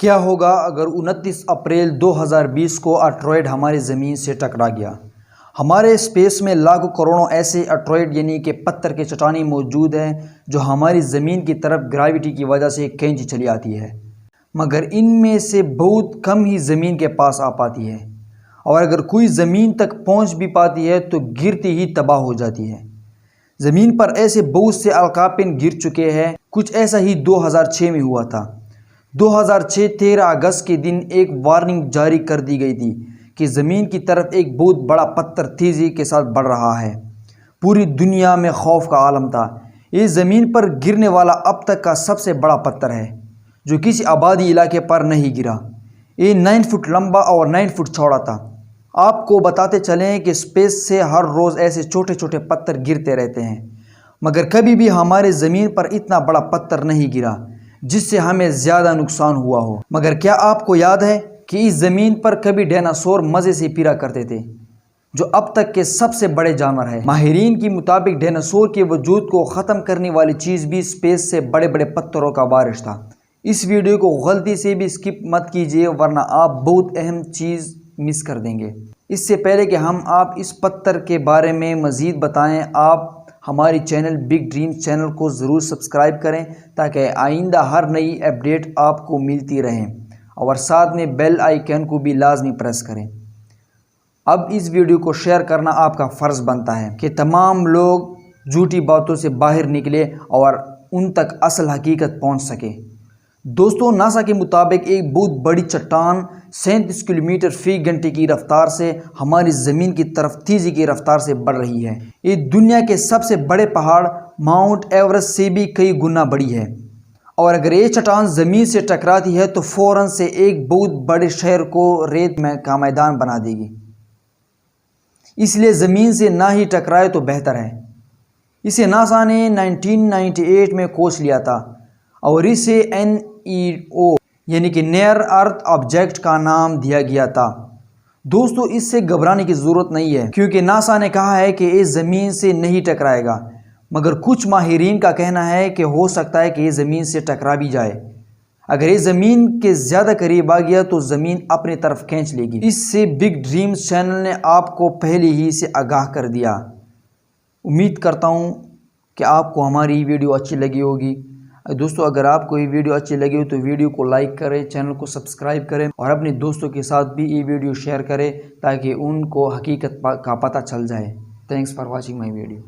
کیا ہوگا اگر 29 اپریل 2020 کو اسٹرائیڈ ہماری زمین سے ٹکرا گیا؟ ہمارے اسپیس میں لاکھوں کروڑوں ایسے اسٹرائیڈ یعنی کہ پتھر کے چٹانیں موجود ہیں جو ہماری زمین کی طرف گریویٹی کی وجہ سے کھینچی چلی آتی ہے، مگر ان میں سے بہت کم ہی زمین کے پاس آ پاتی ہے، اور اگر کوئی زمین تک پہنچ بھی پاتی ہے تو گرتی ہی تباہ ہو جاتی ہے۔ زمین پر ایسے بہت سے الکاپن گر چکے ہیں۔ کچھ ایسا ہی 2006 میں ہوا تھا۔ 2006 13 اگست کے دن ایک وارننگ جاری کر دی گئی تھی کہ زمین کی طرف ایک بہت بڑا پتھر تیزی کے ساتھ بڑھ رہا ہے۔ پوری دنیا میں خوف کا عالم تھا۔ یہ زمین پر گرنے والا اب تک کا سب سے بڑا پتھر ہے جو کسی آبادی علاقے پر نہیں گرا۔ یہ 9 فٹ لمبا اور 9 فٹ چوڑا تھا۔ آپ کو بتاتے چلیں کہ اسپیس سے ہر روز ایسے چھوٹے چھوٹے پتھر گرتے رہتے ہیں، مگر کبھی بھی ہمارے زمین پر اتنا بڑا پتھر نہیں گرا جس سے ہمیں زیادہ نقصان ہوا ہو۔ مگر کیا آپ کو یاد ہے کہ اس زمین پر کبھی ڈیناسور مزے سے پھرا کرتے تھے، جو اب تک کے سب سے بڑے جانور ہیں؟ ماہرین کے مطابق ڈیناسور کے وجود کو ختم کرنے والی چیز بھی اسپیس سے بڑے بڑے پتھروں کا بارش تھا۔ اس ویڈیو کو غلطی سے بھی اسکپ مت کیجیے ورنہ آپ بہت اہم چیز مس کر دیں گے۔ اس سے پہلے کہ ہم آپ اس پتھر کے بارے میں مزید بتائیں، آپ ہماری چینل بگ ڈریمز چینل کو ضرور سبسکرائب کریں تاکہ آئندہ ہر نئی اپڈیٹ آپ کو ملتی رہیں، اور ساتھ میں بیل آئیکن کو بھی لازمی پریس کریں۔ اب اس ویڈیو کو شیئر کرنا آپ کا فرض بنتا ہے کہ تمام لوگ جھوٹی باتوں سے باہر نکلے اور ان تک اصل حقیقت پہنچ سکے۔ دوستوں، ناسا کے مطابق ایک بہت بڑی چٹان 37 کلومیٹر فی گھنٹے کی رفتار سے ہماری زمین کی طرف تیزی کی رفتار سے بڑھ رہی ہے۔ یہ دنیا کے سب سے بڑے پہاڑ ماؤنٹ ایورسٹ سے بھی کئی گنا بڑی ہے، اور اگر یہ چٹان زمین سے ٹکراتی ہے تو فوراً سے ایک بہت بڑے شہر کو ریت کا میدان بنا دے گی۔ اس لیے زمین سے نہ ہی ٹکرائے تو بہتر ہے۔ اسے ناسا نے 1998 میں کھوج لیا تھا اور اسے NEO یعنی کہ نیئر ارتھ آبجیکٹ کا نام دیا گیا تھا۔ دوستو، اس سے گھبرانے کی ضرورت نہیں ہے کیونکہ ناسا نے کہا ہے کہ یہ زمین سے نہیں ٹکرائے گا، مگر کچھ ماہرین کا کہنا ہے کہ ہو سکتا ہے کہ یہ زمین سے ٹکرا بھی جائے۔ اگر یہ زمین کے زیادہ قریب آ گیا تو زمین اپنی طرف کھینچ لے گی۔ اس سے بگ ڈریمز چینل نے آپ کو پہلے ہی سے آگاہ کر دیا۔ امید کرتا ہوں کہ آپ کو ہماری ویڈیو اچھی لگی ہوگی۔ دوستو، اگر آپ کو یہ ویڈیو اچھی لگی ہو تو ویڈیو کو لائک کریں، چینل کو سبسکرائب کریں اور اپنے دوستوں کے ساتھ بھی یہ ویڈیو شیئر کریں تاکہ ان کو حقیقت کا پتہ چل جائے۔ Thanks for watching my video.